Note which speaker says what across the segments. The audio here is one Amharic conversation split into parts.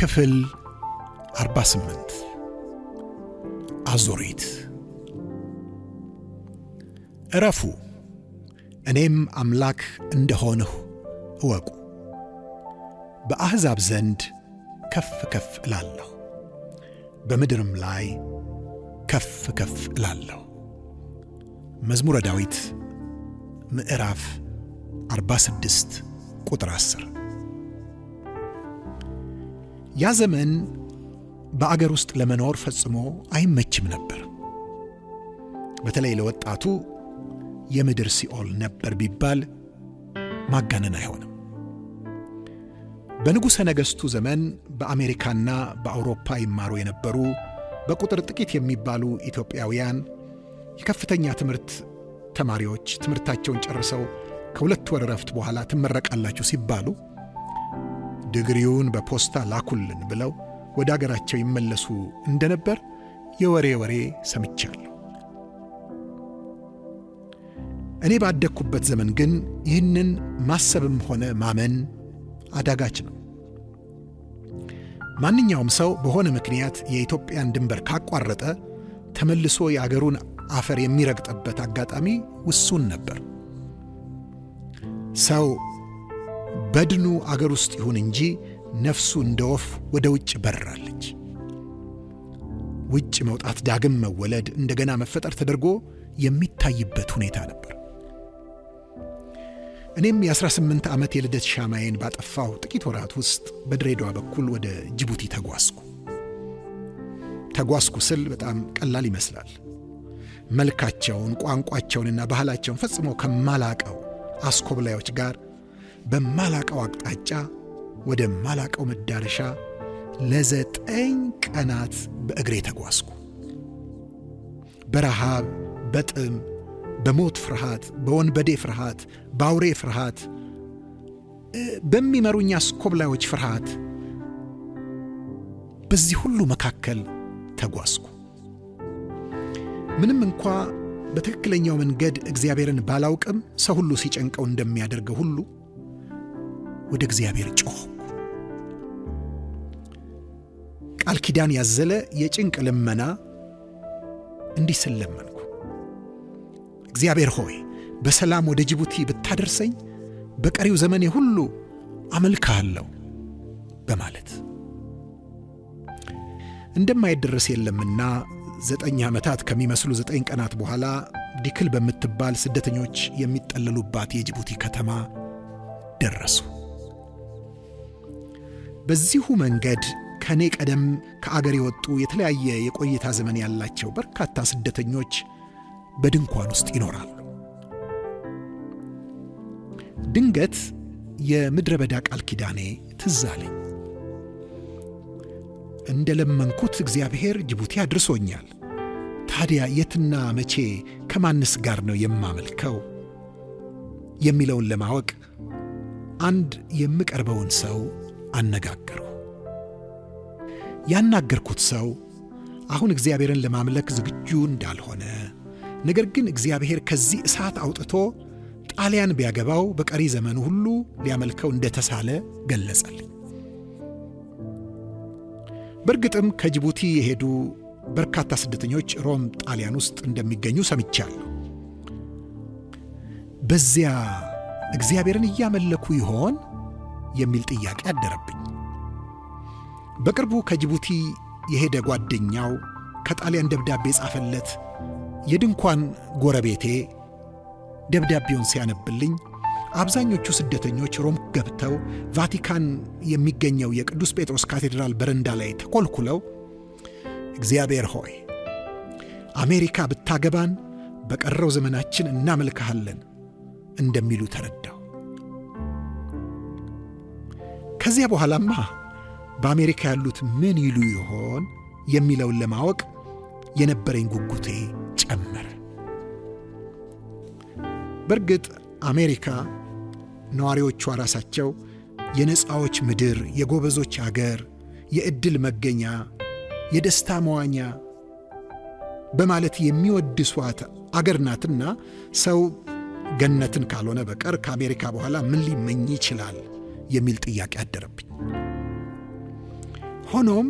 Speaker 1: ክፍል 48 አዙሪት። እረፉ፣ እኔም አምላክ እንደሆንሁ እወቁ። በአሕዛብ ዘንድ ከፍ ከፍ እላለሁ፣ በምድርም ላይ ከፍ ከፍ እላለሁ። መዝሙረ ዳዊት ምዕራፍ 46 ቁጥር 10። ያ ዘመን በአገር ውስጥ ለመኖር ፈጽሞ አይመችም ነበር። በተለይ ለወጣቱ የምድር ሲኦል ነበር ቢባል ማጋነን አይሆንም። በንጉሠ ነገሥቱ ዘመን በአሜሪካና በአውሮፓ ይማሩ የነበሩ በቁጥር ጥቂት የሚባሉ ኢትዮጵያውያን የከፍተኛ ትምህርት ተማሪዎች ትምህርታቸውን ጨርሰው ከ2 ወር ረፍት በኋላ ትመረቃላችሁ ሲባሉ ዲግሪውን በፖስታ ላኩልን ብለው ወደ አገራቸው ይመለሱ እንደነበር የወሬ ሰምቻለሁ። እኔ ባደግኩበት ዘመን ግን ይህንን ማሰብም ሆነ ማመን አዳጋች ነው። ማንኛውም ሰው በሆነ ምክንያት የኢትዮጵያን ድንበር ካቋረጠ ተመልሶ የአገሩን አፈር የሚረግጥበት አጋጣሚ ውሱን ነበር። ሰው በድኑ አገር ውስጥ ይሁን እንጂ ነፍሱ እንደ ወፍ ወደ ውጭ በራለች። ውጭ መውጣት ዳግም መወለድ፣ እንደገና መፈጠር ተደርጎ የሚታይበት ሁኔታ ነበር። እኔም የ18 ዓመት የልደት ሻማዬን ባጠፋው ጥቂት ወራት ውስጥ በድሬዳዋ በኩል ወደ ጅቡቲ ተጓዝኩ ስል በጣም ቀላል ይመስላል። መልካቸውን፣ ቋንቋቸውንና ባህላቸውን ፈጽሞ ከማላቀው አስኮብላዮች ጋር በማላቀው አቅጣጫ ወደ ማላቀው መዳረሻ ለ9 ቀናት በእግሬ ተጓዝኩ። በረሃብ፣ በጥም፣ በሞት ፍርሃት፣ በወንበዴ ፍርሃት፣ በአውሬ ፍርሃት፣ በሚመሩኝ አስኮብላዮች ፍርሃት፣ በዚህ ሁሉ መካከል ተጓዝኩ። ምንም እንኳ በትክክለኛው መንገድ እግዚአብሔርን ባላውቅም ሰው ሁሉ ሲጨንቀው እንደሚያደርገው ሁሉ ወደ እግዚአብሔር ጮኽኩ። ቃል ኪዳን ያዘለ የጭንቅ ልመና እንዲህ ስል ለመንኩ። እግዚአብሔር ሆይ በሰላም ወደ ጅቡቲ ብታደርሰኝ በቀሪው ዘመኔ ሁሉ አመልክሃለሁ በማለት እንደማይደረስ የለምና 9 ዓመታት ከሚመስሉ 9 ቀናት በኋላ ዲክል በምትባል ስደተኞች የሚጠለሉባት የጅቡቲ ከተማ ደረሱ። በዚሁ መንገድ ከኔ ቀደም ከአገር የወጡ የተለያየ የቆይታ ዘመን ያላቸው በርካታ ስደተኞች በድንኳን ውስጥ ይኖራሉ። ድንገት የምድረ በዳ ቃል ኪዳኔ ትዝ አለኝ። እንደለመንኩት እግዚአብሔር ጅቡቲ አድርሶኛል። ታዲያ የትና መቼ ከማንስ ጋር ነው የማመልከው የሚለውን ለማወቅ አንድ የምቀርበውን ሰው አነጋገርኩ። ያናገርኩት ሰው አሁን እግዚአብሔርን ለማምለክ ዝግጁ እንዳልሆነ፣ ነገር ግን እግዚአብሔር ከዚህ እሳት አውጥቶ ጣሊያን ቢያገባው በቀሪ ዘመኑ ሁሉ ሊያመልከው እንደተሳለ ገለጸልኝ። በእርግጥም ከጅቡቲ የሄዱ በርካታ ስደተኞች ሮም ጣሊያን ውስጥ እንደሚገኙ ሰምቻለሁ። በዚያ እግዚአብሔርን እያመለኩ ይሆን የሚል ጥያቄ አደረብኝ። በቅርቡ ከጅቡቲ የሄደ ጓደኛው ከጣሊያን ደብዳቤ ጻፈለት የድንኳን ጎረቤቴ ደብዳቤውን ሲያነብልኝ አብዛኞቹ ስደተኞች ሮም ገብተው ቫቲካን የሚገኘው የቅዱስ ጴጥሮስ ካቴድራል በረንዳ ላይ ተኮልኩለው እግዚአብሔር ሆይ አሜሪካ ብታገባን በቀረው ዘመናችን እናመልክሃለን እንደሚሉ ተረዳሁ። ከዚያ በኋላማ በአሜሪካ ያሉት ምን ይሉ ይሆን የሚለውን ለማወቅ የነበረኝ ጉጉቴ ጨመረ። በእርግጥ አሜሪካ ነዋሪዎቿ ራሳቸው የነፃዎች ምድር፣ የጎበዞች አገር፣ የዕድል መገኛ፣ የደስታ መዋኛ በማለት የሚወድሷት አገር ናትና ሰው ገነትን ካልሆነ በቀር ከአሜሪካ በኋላ ምን ሊመኝ ይችላል የሚል ጥያቄ አደረብኝ። ሆኖም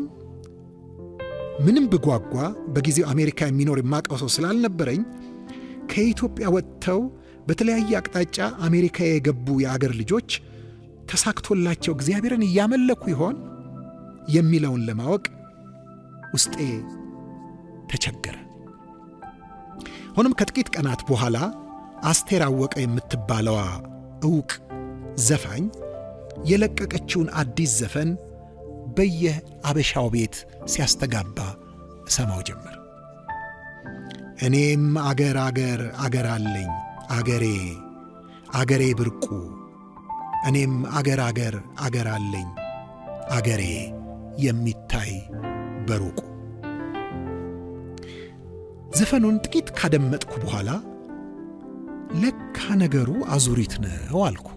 Speaker 1: ምንም ብጓጓ በጊዜው አሜሪካ የሚኖር የማውቀው ሰው ስላልነበረኝ ከኢትዮጵያ ወጥተው በተለያየ አቅጣጫ አሜሪካ የገቡ የአገር ልጆች ተሳክቶላቸው እግዚአብሔርን እያመለኩ ይሆን የሚለውን ለማወቅ ውስጤ ተቸገረ። ሆኖም ከጥቂት ቀናት በኋላ አስቴር አወቀ የምትባለዋ ዕውቅ ዘፋኝ የለቀቀችውን አዲስ ዘፈን በየአበሻው ቤት ሲያስተጋባ እሰማው ጀመር። እኔም አገር አገር አገር አለኝ አገሬ አገሬ ብርቁ፣ እኔም አገር አገር አገር አለኝ አገሬ የሚታይ በሩቁ። ዘፈኑን ጥቂት ካደመጥኩ በኋላ ለካ ነገሩ አዙሪት ነው አልኩ።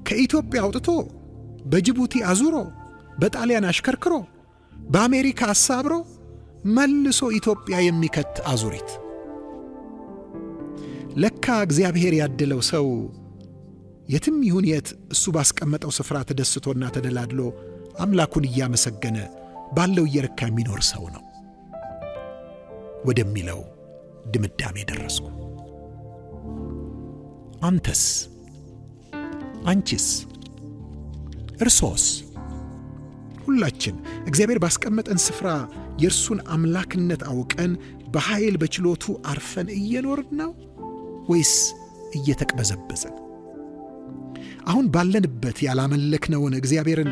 Speaker 1: ከኢትዮጵያ አውጥቶ በጅቡቲ አዙሮ በጣሊያን አሽከርክሮ በአሜሪካ አሳብሮ መልሶ ኢትዮጵያ የሚከት አዙሪት። ለካ እግዚአብሔር ያደለው ሰው የትም ይሁን የት እሱ ባስቀመጠው ስፍራ ተደስቶና ተደላድሎ አምላኩን እያመሰገነ ባለው እየረካ የሚኖር ሰው ነው ወደሚለው ድምዳሜ ደረስኩ። አንተስ? አንቺስ? እርሶስ? ሁላችን እግዚአብሔር ባስቀመጠን ስፍራ የእርሱን አምላክነት አውቀን በኃይል በችሎቱ አርፈን እየኖርን ነው ወይስ እየተቅበዘበዘን? አሁን ባለንበት ያላመለክነውን እግዚአብሔርን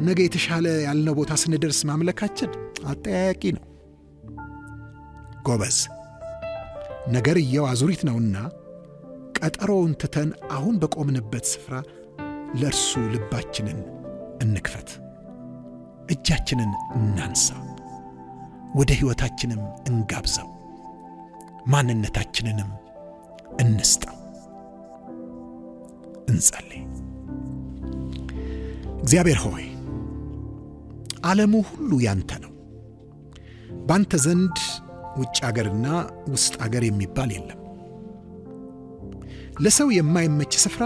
Speaker 1: ነገ የተሻለ ያልነው ቦታ ስንደርስ ማምለካችን አጠያያቂ ነው። ጎበዝ፣ ነገርየው አዙሪት ነውና ቀጠሮውን ትተን አሁን በቆምንበት ስፍራ ለእርሱ ልባችንን እንክፈት፣ እጃችንን እናንሳ፣ ወደ ሕይወታችንም እንጋብዘው፣ ማንነታችንንም እንስጠው። እንጸልይ። እግዚአብሔር ሆይ ዓለሙ ሁሉ ያንተ ነው። ባንተ ዘንድ ውጭ አገርና ውስጥ አገር የሚባል የለም። ለሰው የማይመች ስፍራ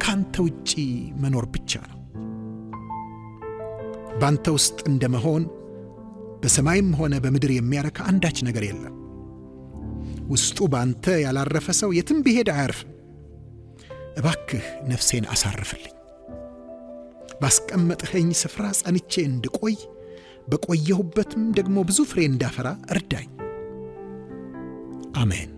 Speaker 1: ካንተ ውጪ መኖር ብቻ ነው። ባንተ ውስጥ እንደመሆን በሰማይም ሆነ በምድር የሚያረካ አንዳች ነገር የለም። ውስጡ ባንተ ያላረፈ ሰው የትም ቢሄድ አያርፍም። እባክህ ነፍሴን አሳርፍልኝ። ባስቀመጥኸኝ ስፍራ ጸንቼ እንድቆይ፣ በቆየሁበትም ደግሞ ብዙ ፍሬ እንዳፈራ እርዳኝ። አሜን።